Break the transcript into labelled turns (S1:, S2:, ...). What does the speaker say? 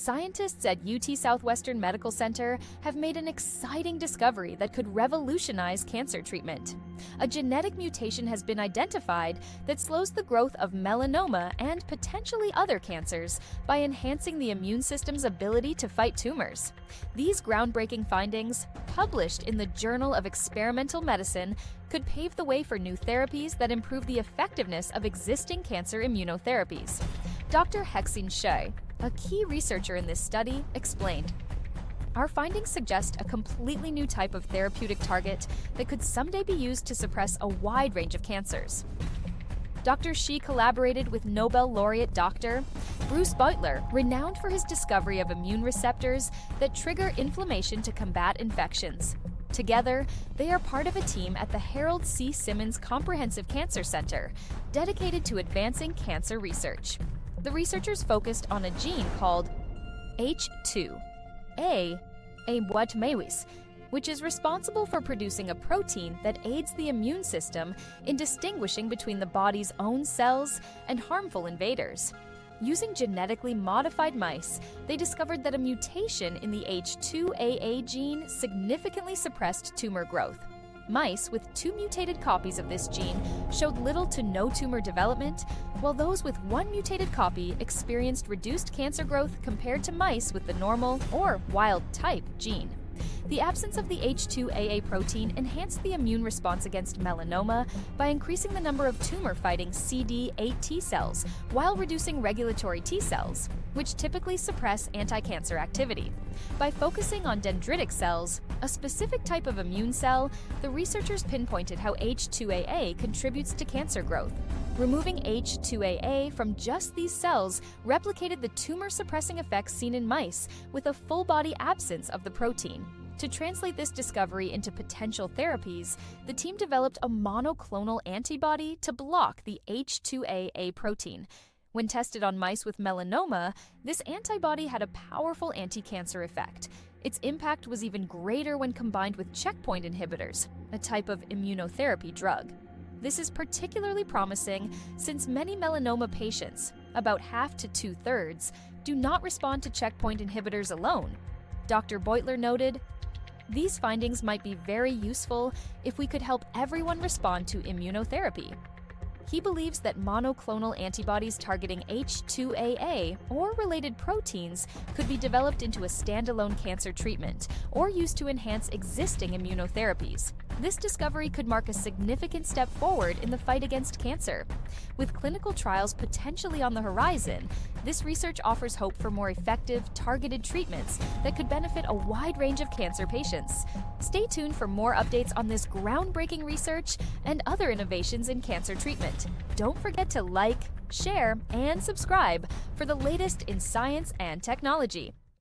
S1: Scientists at UT Southwestern Medical Center have made an exciting discovery that could revolutionize cancer treatment. A genetic mutation has been identified that slows the growth of melanoma and potentially other cancers by enhancing the immune system's ability to fight tumors. These groundbreaking findings, published in the Journal of Experimental Medicine, could pave the way for new therapies that improve the effectiveness of existing cancer immunotherapies. Dr. Hexin Shea, a key researcher in this study, explained, "Our findings suggest a completely new type of therapeutic target that could someday be used to suppress a wide range of cancers." Dr. Shea collaborated with Nobel laureate Dr. Bruce Beutler, renowned for his discovery of immune receptors that trigger inflammation to combat infections. Together, they are part of a team at the Harold C. Simmons Comprehensive Cancer Center, dedicated to advancing cancer research. The researchers focused on a gene called H2A, which is responsible for producing a protein that aids the immune system in distinguishing between the body's own cells and harmful invaders. Using genetically modified mice, they discovered that a mutation in the H2AA gene significantly suppressed tumor growth. Mice with 2 mutated copies of this gene showed little to no tumor development, while those with 1 mutated copy experienced reduced cancer growth compared to mice with the normal or wild-type gene. The absence of the H2AA protein enhanced the immune response against melanoma by increasing the number of tumor-fighting CD8 T cells while reducing regulatory T cells, which typically suppress anti-cancer activity. By focusing on dendritic cells, a specific type of immune cell, the researchers pinpointed how H2AA contributes to cancer growth. Removing H2AA from just these cells replicated the tumor-suppressing effects seen in mice with a full-body absence of the protein. To translate this discovery into potential therapies, the team developed a monoclonal antibody to block the H2AA protein. When tested on mice with melanoma, this antibody had a powerful anti-cancer effect. Its impact was even greater when combined with checkpoint inhibitors, a type of immunotherapy drug. This is particularly promising since many melanoma patients, about half to 2/3, do not respond to checkpoint inhibitors alone. Dr. Beutler noted, "These findings might be very useful if we could help everyone respond to immunotherapy." He believes that monoclonal antibodies targeting H2AA or related proteins could be developed into a standalone cancer treatment or used to enhance existing immunotherapies. This discovery could mark a significant step forward in the fight against cancer. With clinical trials potentially on the horizon, this research offers hope for more effective, targeted treatments that could benefit a wide range of cancer patients. Stay tuned for more updates on this groundbreaking research and other innovations in cancer treatment. Don't forget to like, share, and subscribe for the latest in science and technology.